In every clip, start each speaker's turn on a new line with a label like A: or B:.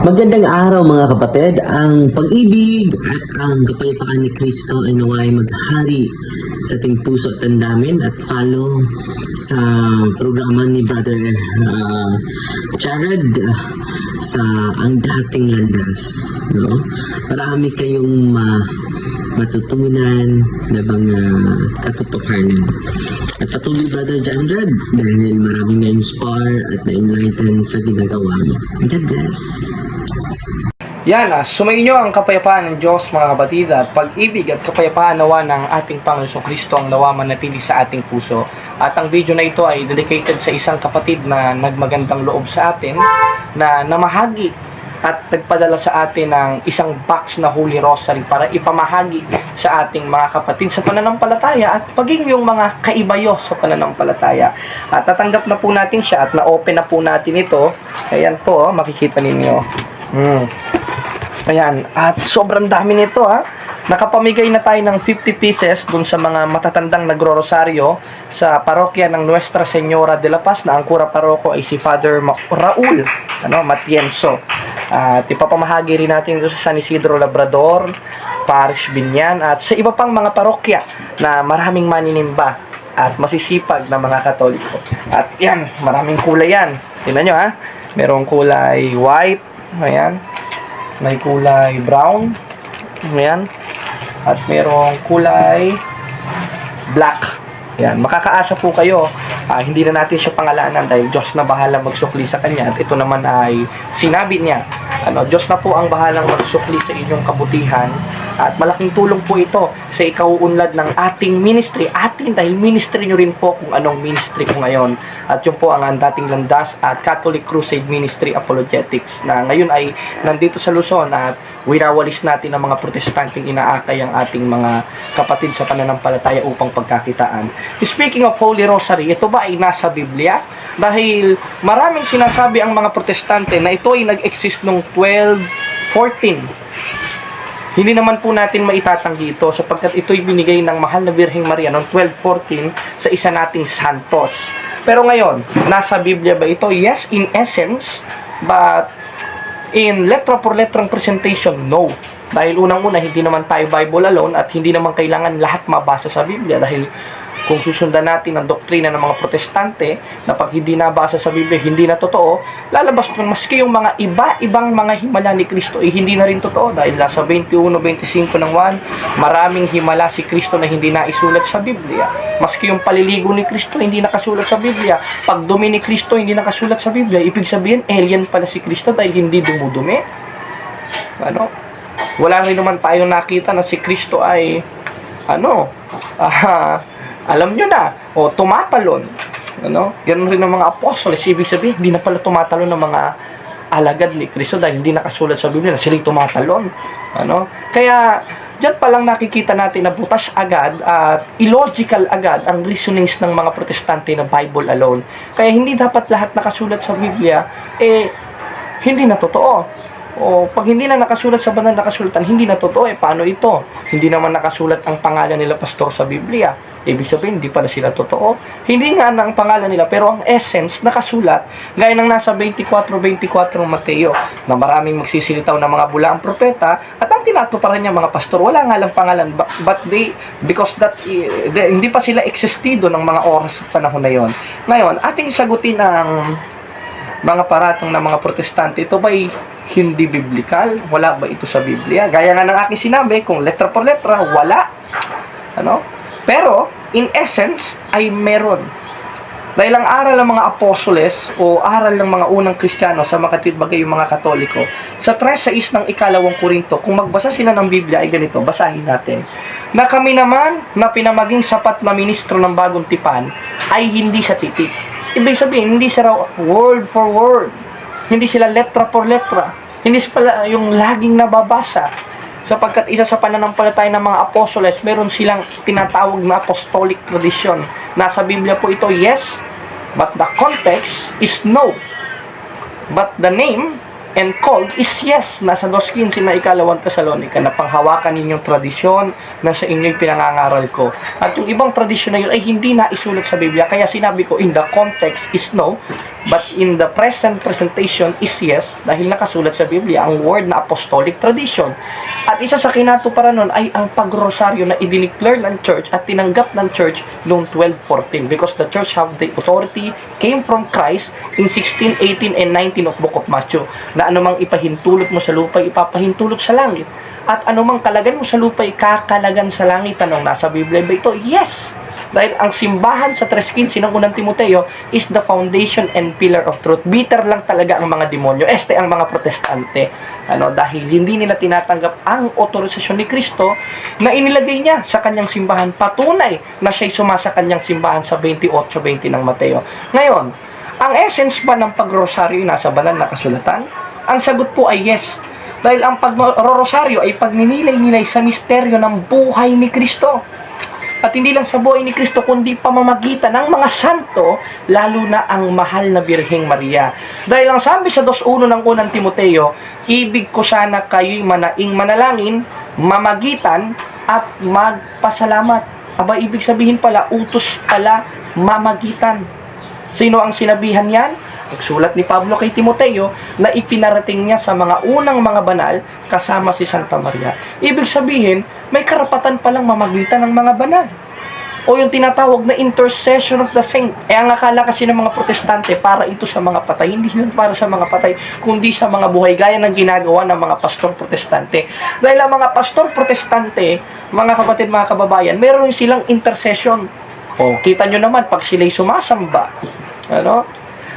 A: Magandang araw mga kapatid. Ang pag-ibig at ang kapayapaan ni Kristo ay naway maghari sa ating puso at damdamin at follow sa programa ni Brother Jared sa Ang Dating Landas. No? Marami kayong matutunan na mga katotohanan. At patuloy Brother Jared dahil maraming na-inspire at na-enlighten sa ginagawa mo. God bless.
B: Yan, sumayin nyo ang kapayapaan ng Diyos mga kapatid at pag-ibig at kapayapaan nawa ng ating Panginoon Kristo ang nawa manatili sa ating puso. At ang video na ito ay dedicated sa isang kapatid na nagmagandang loob sa atin na namahagi at nagpadala sa atin ng isang box na Holy Rosary para ipamahagi sa ating mga kapatid sa pananampalataya at paging yung mga kaibayo sa pananampalataya. At tatanggap na po natin siya at na-open na po natin ito. Ayan po, makikita ninyo. Ayan, at sobrang dami nito Nakapamigay na tayo ng 50 pieces dun sa mga matatandang nagro-rosaryo sa parokya ng Nuestra Señora de la Paz na ang kura paroko ay si Father Raul Matienzo. At ipapamahagi rin natin doon sa San Isidro Labrador, Parish Binyan at sa iba pang mga parokya na maraming maninimba at masisipag na mga Katoliko. At yan, maraming kulay yan. Tingnan nyo merong kulay white, ayan. May kulay brown, ayan. At merong kulay black. Ayan, makakaasa po kayo. Hindi na natin siya pangalanan dahil Diyos na bahala magsukli sa kanya. At ito naman ay sinabi niya. Diyos na po ang bahalang magsukli sa inyong kabutihan. At malaking tulong po ito sa ikauunlad ng ating ministry. Atin dahil ministry nyo rin po kung anong ministry ko ngayon. At yun po ang Dating Landas at Catholic Crusade Ministry Apologetics na ngayon ay nandito sa Luzon at winawalis natin ang mga protestanteng inaakay ang ating mga kapatid sa pananampalataya upang pagkakitaan. Speaking of Holy Rosary, ito ba ay nasa Biblia? Dahil maraming sinasabi ang mga protestante na ito ay nag-exist noong 1214. Hindi naman po natin maitatanggi ito sapagkat ito'y binigay ng mahal na Birheng Maria noong 1214 sa isa nating santos. Pero ngayon, nasa Biblia ba ito? Yes, in essence, but in letra por letrang presentation, no. Dahil unang-una, hindi naman tayo Bible alone at hindi naman kailangan lahat mabasa sa Biblia dahil kung susundan natin ang doktrina ng mga protestante na pag hindi nabasa sa Biblia, hindi na totoo, lalabas na maski yung mga iba-ibang mga himala ni Kristo ay hindi na rin totoo dahil nasa 21-25 ng 1, maraming himala si Kristo na hindi naisulat sa Biblia. Maski yung paliligo ni Kristo hindi nakasulat sa Biblia. Pagdumi ni Kristo hindi nakasulat sa Biblia. Ibig sabihin, alien pala si Kristo dahil hindi dumudumi. Wala rin naman tayong nakita na si Kristo ay alam nyo na, tumatalon. Ganun rin ng mga apostoles. Ibig sabihin, hindi na pala tumatalon ng mga alagad ni Kristo dahil hindi nakasulat sa Biblia na sila'y tumatalon. Kaya, dyan palang nakikita natin na butas agad at illogical agad ang reasonings ng mga protestante na Bible alone. Kaya hindi dapat lahat nakasulat sa Biblia, hindi na totoo. O pag hindi na nakasulat sa banal na kasulatan, hindi na totoo. Paano ito? Hindi naman nakasulat ang pangalan nila pastor sa Biblia. Ibig sabihin, hindi pala sila totoo. Hindi nga ang pangalan nila, pero ang essence nakasulat, gaya ng nasa 24:24 ng Mateo, na maraming magsisilitaw ng mga bulaang propeta, at ang tinatuparan niya mga pastor, wala nga lang pangalan, but because hindi pa sila existido ng mga oras sa panahon na yon. Ngayon, ating sagutin ang mga paratang ng mga protestante, ito ba'y hindi biblical? Wala ba ito sa Biblia? Gaya nga ng aking sinabi, kung letra por letra, wala. Pero, in essence, ay meron. Dahil ang aral ng mga apostoles o aral ng mga unang Kristiyano sa makatid bagay yung mga Katoliko, sa 3:6 ng ikalawang Korinto, kung magbasa sila ng Biblia ay ganito, basahin natin. Na kami naman na pinamaging sapat na ministro ng bagong tipan ay hindi sa titik. Ibig sabihin, hindi sila word for word. Hindi sila letra por letra. Hindi sila yung laging nababasa. Sapagkat isa sa pananampalataya ng mga apostoles, meron silang tinatawag na apostolic tradition. Nasa Biblia po ito, yes, but the context is no. But the name and called is yes, nasa 2:15 na ikalawang Tesalonica, na panghawakan ninyong tradisyon na sa inyo'y pinangangaral ko. At yung ibang tradisyon na yun ay hindi na isulat sa Biblia. Kaya sinabi ko, in the context is no, but in the present presentation is yes, dahil nakasulat sa Biblia ang word na apostolic tradition. At isa sa kinatuparan nun ay ang pagrosaryo na idineclare ng church at tinanggap ng church noong 1214, because the church have the authority came from Christ in 16, 18, and 19 of Book of Matthew, na anumang ipahintulot mo sa lupa, ipapahintulot sa langit. At anumang kalagan mo sa lupa, kakalagan sa langit. Tanong, nasa Biblia ba ito? Yes! Dahil ang simbahan sa 3:15 ng unang Timoteo is the foundation and pillar of truth. Bitter lang talaga ang mga demonyo, ang mga protestante. Dahil hindi nila tinatanggap ang otorisasyon ni Kristo na inilagay niya sa kanyang simbahan. Patunay na siya'y sumasa kanyang simbahan sa 28:20 ng Mateo. Ngayon, ang essence ba ng pagrosaryo ay nasa banal na kasulatan? Ang sagot po ay yes. Dahil ang pagrorosaryo ay pagninilay-nilay sa misteryo ng buhay ni Kristo. At hindi lang sa buhay ni Kristo, kundi pamamagitan ng mga santo, lalo na ang mahal na Birheng Maria. Dahil ang sabi sa 2:1 ng unang Timoteo, ibig ko sana kayo'y manaing manalangin, mamagitan, at magpasalamat. Aba, ibig sabihin pala, utos pala, mamagitan. Sino ang sinabihan yan? Nagsulat ni Pablo kay Timoteo na ipinarating niya sa mga unang mga banal kasama si Santa Maria. Ibig sabihin, may karapatan palang mamagitan ng mga banal. O yung tinatawag na intercession of the saint. Ang akala kasi ng mga protestante, para ito sa mga patay. Hindi lang para sa mga patay, kundi sa mga buhay, gaya ng ginagawa ng mga pastor protestante. Dahil ang mga pastor protestante, mga kapatid, mga kababayan, meron silang intercession. O, kita nyo naman, pag sila'y sumasamba,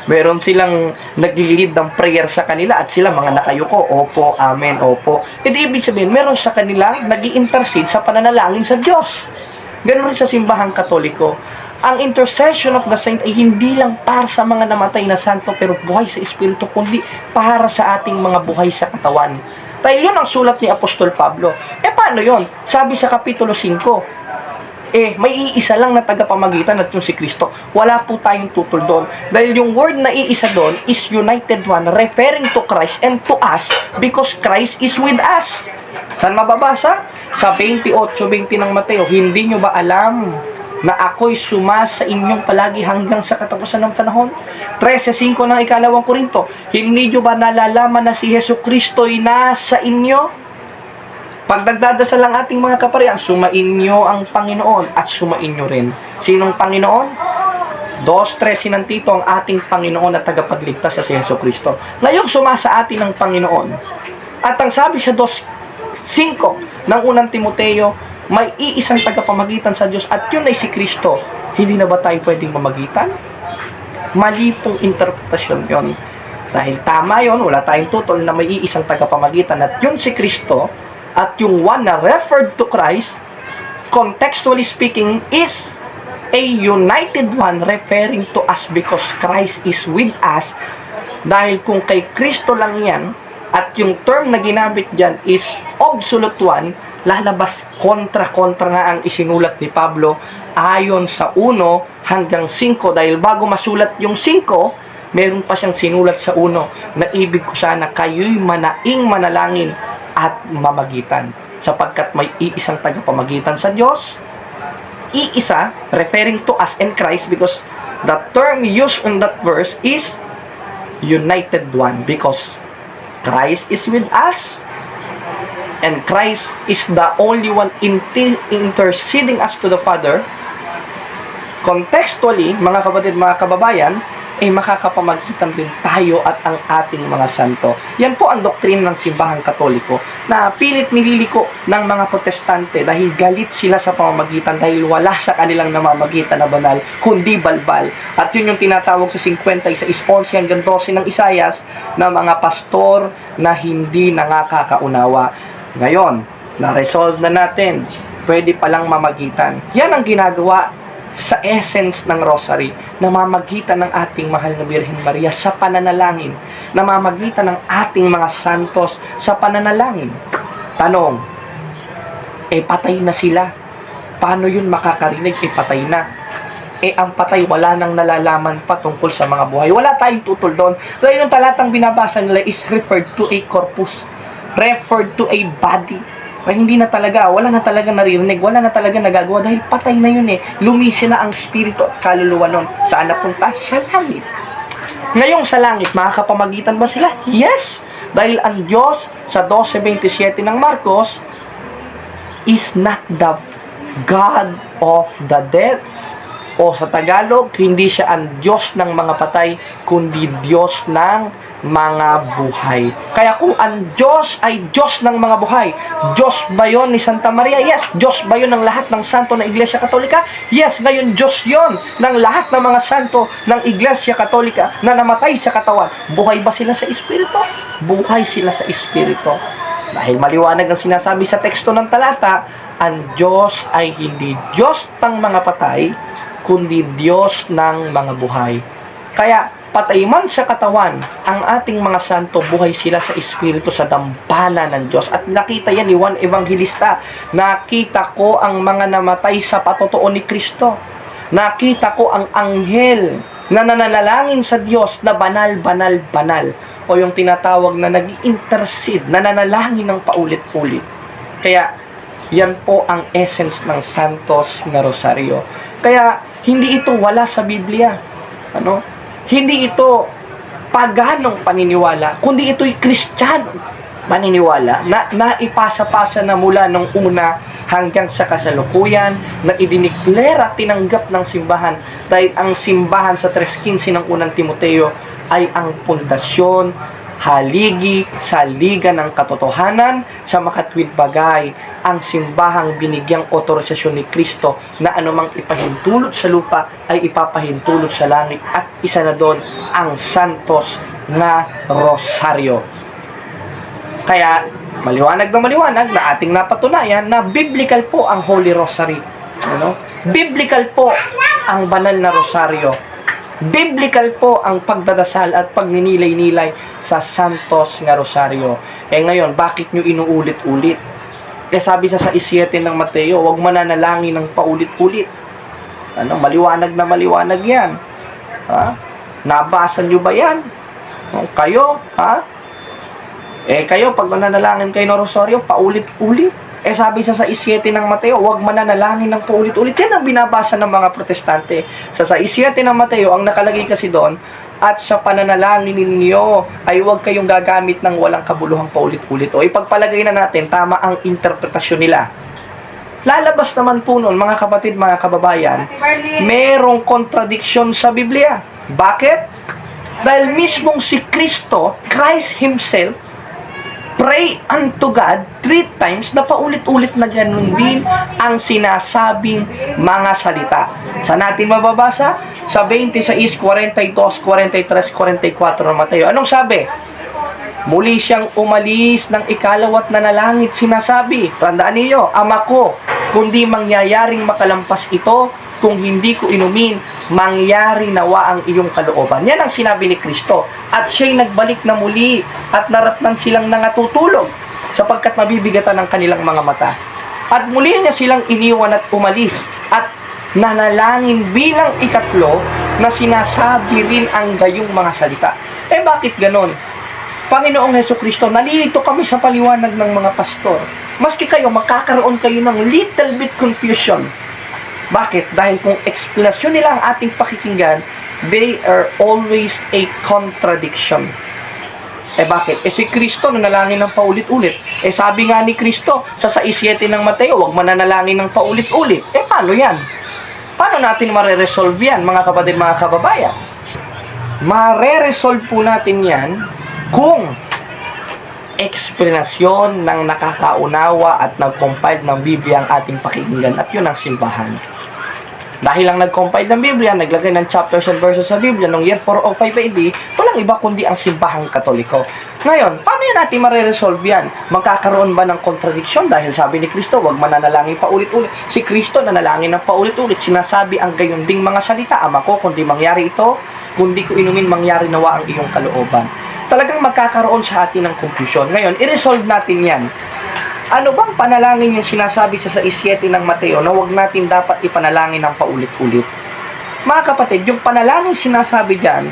B: meron silang nag-lead ng prayer sa kanila at sila mga nakayuko, opo, amen, opo. Ibig sabihin, meron sa kanila nag-i-intercede sa pananalangin sa Diyos. Ganun rin sa simbahang Katoliko. Ang intercession of the saint ay hindi lang para sa mga namatay na santo pero buhay sa Espiritu, kundi para sa ating mga buhay sa katawan. Dahil yun ang sulat ni Apostol Pablo. Paano yun? Sabi sa Kapitulo 5, may iisa lang na tagapamagitan at yung si Kristo. Wala po tayong tutol doon. Dahil yung word na iisa doon is united one, referring to Christ and to us because Christ is with us. Saan mababasa? Sa 28:20 ng Mateo, hindi nyo ba alam na ako'y sumasa inyong palagi hanggang sa katapusan ng panahon? 13:5 ng ikalawang Korinto, hindi nyo ba nalalaman na si Hesus Kristo'y nasa inyo? Pag nagdadasal ang ating mga kaparian, sumainyo ang Panginoon at sumainyo rin. Sinong Panginoon? 2:13 ng Tito, ang ating Panginoon at tagapagligtas sa si Hesus Kristo. Ngayong sumasa atin ang Panginoon. At ang sabi sa 2:5 ng unang Timoteo, may iisang tagapamagitan sa Diyos at yun ay si Kristo. Hindi na ba tayo pwedeng mamagitan? Mali pong interpretasyon yon. Dahil tama yon, wala tayong tutol na may iisang tagapamagitan at yun si Kristo. At yung one na referred to Christ, contextually speaking, is a united one referring to us because Christ is with us. Dahil kung kay Kristo lang yan, at yung term na ginamit dyan is absolute one, lalabas kontra-kontra nga ang isinulat ni Pablo ayon sa 1 hanggang 5. Dahil bago masulat yung 5, meron pa siyang sinulat sa 1 na ibig ko sana kayo'y manaing manalangin at mamagitan, sapagkat may iisang tagapamagitan sa Diyos. Iisa, referring to us and Christ, because the term used in that verse is united one, because Christ is with us and Christ is the only one interceding us to the Father. Contextually, mga kapatid, mga kababayan, ay makakapamagitan din tayo at ang ating mga santo. Yan po ang doktrina ng simbahang Katoliko na pilit nililiko ng mga protestante dahil galit sila sa pamamagitan dahil wala sa kanilang namamagitan na banal, kundi balbal. At yun yung tinatawag sa 51:11 hanggang 12 ng Isayas na mga pastor na hindi nakakaunawa. Ngayon, na-resolve na natin, pwede palang mamagitan. Yan ang ginagawa sa essence ng rosary, namamagitan ng ating mahal na Birhen Maria sa pananalangin, namamagitan ng ating mga santos sa pananalangin. Tanong, patay na sila. Paano yun makakarinig? Patay na. ang patay wala nang nalalaman pa tungkol sa mga buhay. Wala tayong tutol doon. Dahil yung talatang binabasa nila is referred to a corpus, referred to a body, na hindi na talaga, wala na talaga naririnig, wala na talaga nagagawa dahil patay na yun eh. Lumisi na ang spirito at kaluluwa nun. Saan napunta? Sa langit. Ngayong sa langit, makakapamagitan ba sila? Yes! Dahil ang Diyos sa 12:27 ng Marcos is not the God of the dead. O sa Tagalog, hindi siya ang Diyos ng mga patay, kundi Diyos ng mga buhay. Kaya kung ang Diyos ay Diyos ng mga buhay, Diyos ba yun ni Santa Maria? Yes. Diyos ba yun ng lahat ng santo ng Iglesia Katolika? Yes. Ngayon, Diyos yun ng lahat ng mga santo ng Iglesia Katolika na namatay sa katawan. Buhay ba sila sa Espiritu? Buhay sila sa Espiritu. Dahil maliwanag ang sinasabi sa teksto ng talata, ang Diyos ay hindi Diyos ng mga patay, kundi Diyos ng mga buhay. Kaya, patay man sa katawan, ang ating mga santo, buhay sila sa Espiritu, sa dambana ng Diyos. At nakita yan ni Juan Evangelista, nakita ko ang mga namatay sa patotoo ni Kristo. Nakita ko ang anghel na nananalangin sa Diyos na banal, banal, banal. O yung tinatawag na nag-intercede, nananalangin ng paulit-ulit. Kaya, yan po ang essence ng Santos na Rosaryo. Kaya, hindi ito wala sa Biblia. Hindi ito paganong paniniwala, kundi ito'y Kristiyanong paniniwala na naipasa-pasa na mula nung una hanggang sa kasalukuyan na idiniklera, tinanggap ng simbahan dahil ang simbahan sa 3:15 ng unang Timoteo ay ang pundasyon, haligi, saligan ng katotohanan sa makatwid bagay, ang simbahang binigyang otorisasyon ni Kristo na anumang ipahintulot sa lupa ay ipapahintulot sa langit, at isa na doon ang Santos na Rosaryo. Kaya maliwanag na ating napatunayan na biblical po ang Holy Rosary. Biblical po ang banal na Rosaryo. Biblical po ang pagdadasal at pagninilay-nilay sa Santos nga Rosaryo. Ngayon, bakit nyo inuulit-ulit? Sabi sa 6:7 ng Mateo, huwag mananalangin ng paulit-ulit. Maliwanag na maliwanag yan. Nabasa nyo ba yan? Kayo, kayo, pag mananalangin kayo ng Rosaryo, paulit-ulit. Sabi sa 6:7 ng Mateo, huwag mananalangin ng paulit-ulit. Yan ang binabasa ng mga protestante. Sa 6:7 ng Mateo, ang nakalagay kasi doon, at sa pananalangin ninyo ay huwag kayong gagamit ng walang kabuluhang paulit-ulit. O ipagpalagay na natin, tama ang interpretasyon nila. Lalabas naman po nun, mga kapatid, mga kababayan, merong contradiction sa Biblia. Bakit? Dahil mismong si Kristo, Christ Himself, pray unto God 3 times na paulit-ulit na ganun din ang sinasabing mga salita. Saan natin mababasa? Sa 26, 42, 43, 44 ng Mateo. Anong sabi? Muli siyang umalis ng ikalawat na nalangit, sinasabi, tandaan niyo, Ama ko, kundi mangyayaring makalampas ito, kung hindi ko inumin, mangyari nawa ang iyong kalooban. Yan ang sinabi ni Kristo. At siya'y nagbalik na muli at naratnan silang nangatutulog sapagkat mabibigatan ng kanilang mga mata. At muli niya silang iniwan at umalis at nanalangin bilang ikatlo na sinasabi rin ang gayong mga salita. Bakit ganon? Panginoong Hesukristo, nalilito kami sa paliwanag ng mga pastor. Maski kayo, magkakaroon kayo ng little bit confusion. Bakit? Dahil kung explanation nila ang ating pakikinggan, they are always a contradiction. Bakit? Si Kristo nanalangin ng paulit-ulit. Sabi nga ni Kristo sa 6:7 ng Mateo, huwag mananalangin ng paulit-ulit. Paano yan? Paano natin mare-resolve yan, mga kapatid, mga kababayan? Mare-resolve po natin yan kung eksplanasyon ng nakakaunawa at nag-compile ng Biblia ang ating pakikinggan, at yun ang simbahan. Dahil lang nag-compile ng Biblia, naglagay ng chapters and verses sa Biblia noong year 405 AD, walang iba kundi ang simbahang Katoliko. Ngayon, paano yan natin mare-resolve yan? Magkakaroon ba ng contradiction? Dahil sabi ni Kristo, huwag mananalangin paulit-ulit. Si Kristo nanalangin ng paulit-ulit, sinasabi ang gayon ding mga salita, Ama ko, kundi mangyari ito, kundi ko inumin, mangyari nawa ang iyong kalooban. Talagang magkakaroon sa atin ng confusion. Ngayon, i-resolve natin yan. Ano bang panalangin yung sinasabi sa 6:7 ng Mateo na huwag natin dapat ipanalangin ng paulit-ulit? Mga kapatid, yung panalangin sinasabi dyan,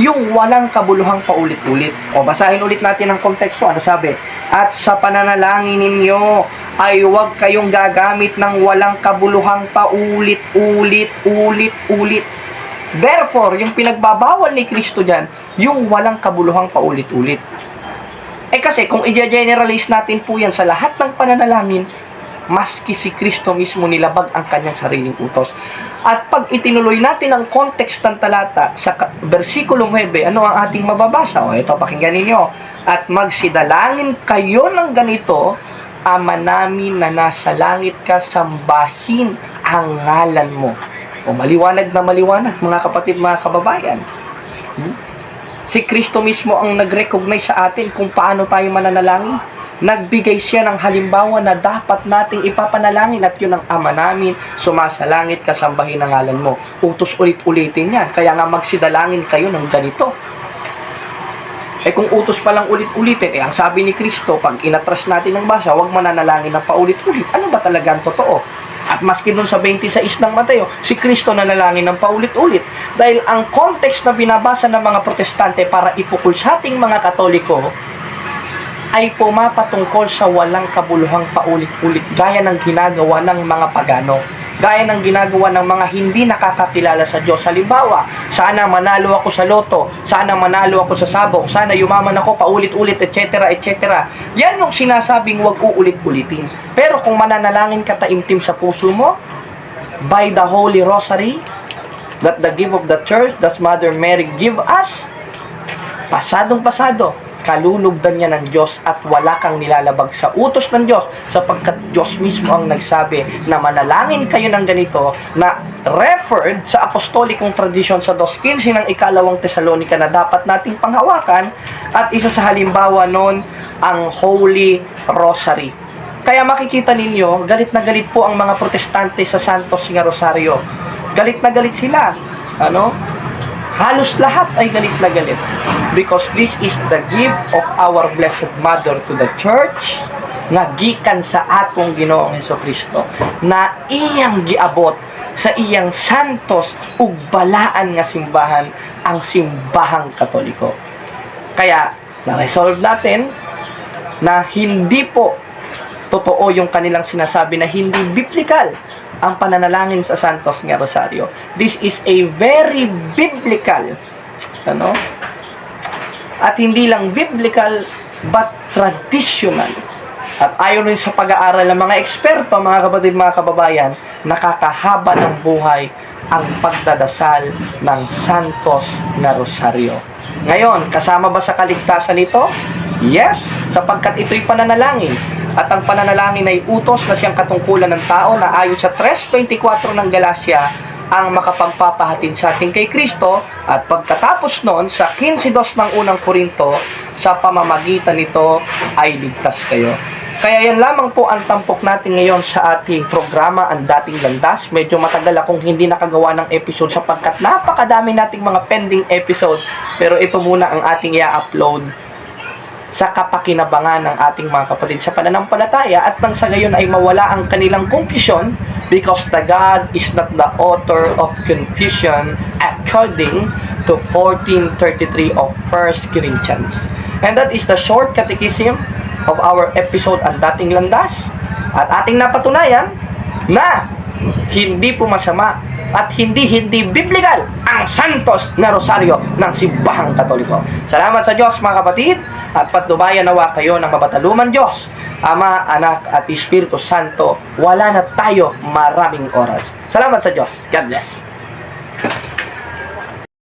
B: yung walang kabuluhang paulit-ulit. O, basahin ulit natin ang konteksto. Ano sabi? At sa pananalangin ninyo ay huwag kayong gagamit ng walang kabuluhang paulit-ulit. Therefore, yung pinagbabawal ni Kristo dyan, yung walang kabuluhang paulit-ulit. Kasi kung i-generalize natin po yan sa lahat ng pananalangin, maski si Kristo mismo nilabag ang kanyang sariling utos. At pag itinuloy natin ang context ng talata sa versikulo 9, ano ang ating mababasa? O ito, pakinggan ninyo. At magsidalangin kayo ng ganito, Ama namin na nasa langit ka, sambahin ang ngalan mo. O maliwanag na maliwanag, mga kapatid, mga kababayan. Si Kristo mismo ang nag-recognize sa atin kung paano tayo mananalangin. Nagbigay siya ng halimbawa na dapat nating ipapanalangin at yun ang Ama namin, sumasalangit, kasambahin ang ngalan mo. Utos ulit-ulitin yan. Kaya nga magsidalangin kayo ng ganito. Kung utos palang ulit-ulitin, ang sabi ni Kristo, pag inatras natin ang basa, huwag mananalangin ng paulit-ulit. Ano ba talaga ang totoo? At maski dun sa 26 ng Mateo, si Kristo nanalangin ng paulit-ulit. Dahil ang context na binabasa ng mga protestante para ipukul sa ating mga Katoliko, ay pumapatungkol sa walang kabuluhang paulit-ulit, gaya ng ginagawa ng mga pagano, gaya ng ginagawa ng mga hindi nakakakilala sa Diyos. Halimbawa, sana manalo ako sa loto, sana manalo ako sa sabong, sana yumaman ako paulit-ulit, etc., etc. Yan yung sinasabing wag uulit-ulitin. Pero kung mananalangin ka taimtim sa puso mo, by the Holy Rosary, that the gift of the Church, that Mother Mary give us, pasadong-pasado, kalulugdan niya ng Diyos at wala kang nilalabag sa utos ng Diyos, sapagkat Diyos mismo ang nagsabi na manalangin kayo ng ganito, na referred sa apostolikong tradisyon sa 2:15 ng ikalawang Tesalonika na dapat nating panghawakan, at isa sa halimbawa nun ang Holy Rosary. Kaya makikita ninyo, galit na galit po ang mga protestante sa Santos nga Rosario. Galit na galit sila. Halos lahat ay galit na galit. Because this is the gift of our Blessed Mother to the Church, nga gikan sa atong Ginoong Hesukristo, na iyang giabot sa iyang santos ug balaan nga simbahan, ang simbahang Katoliko. Kaya, na-resolve natin na hindi po totoo yung kanilang sinasabi na hindi biblical ang pananalangin sa Santos nga Rosario. This is a very biblical, at hindi lang biblical, but traditional. At ayon rin sa pag-aaral ng mga eksperto, mga kapatid, mga kababayan, nakakahaba ng buhay ang pagdadasal ng Santos na Rosario. Ngayon, kasama ba sa kaligtasan ito? Yes, sapagkat ito'y pananalangin. At ang pananalangin ay utos na siyang katungkulan ng tao na ayon sa 3:24 ng Galacia ang makapagpapahatid sa atin kay Kristo, at pagkatapos noon sa 15:2 ng unang Korinto, sa pamamagitan nito ay ligtas kayo. Kaya yan lamang po ang tampok natin ngayon sa ating programa, Ang Dating Landas. Medyo matagal akong hindi nakagawa ng episode sapagkat napakadami nating mga pending episode, pero ito muna ang ating i-upload sa kapakinabangan ng ating mga kapatid sa pananampalataya, at nang sa gayon ay mawala ang kanilang confusion, because the God is not the author of confusion, according to 14:33 of 1 Corinthians. And that is the short catechism of our episode Ang Dating Landas, at ating napatunayan na hindi po masama at hindi biblical ang Santos na Rosario ng Simbahang Katoliko. Salamat sa Diyos, mga kapatid, at patnubayan nawa kayo ng mabataluman Diyos, Ama, Anak, at Espiritu Santo. Wala na tayo maraming oras. Salamat sa Diyos. God bless.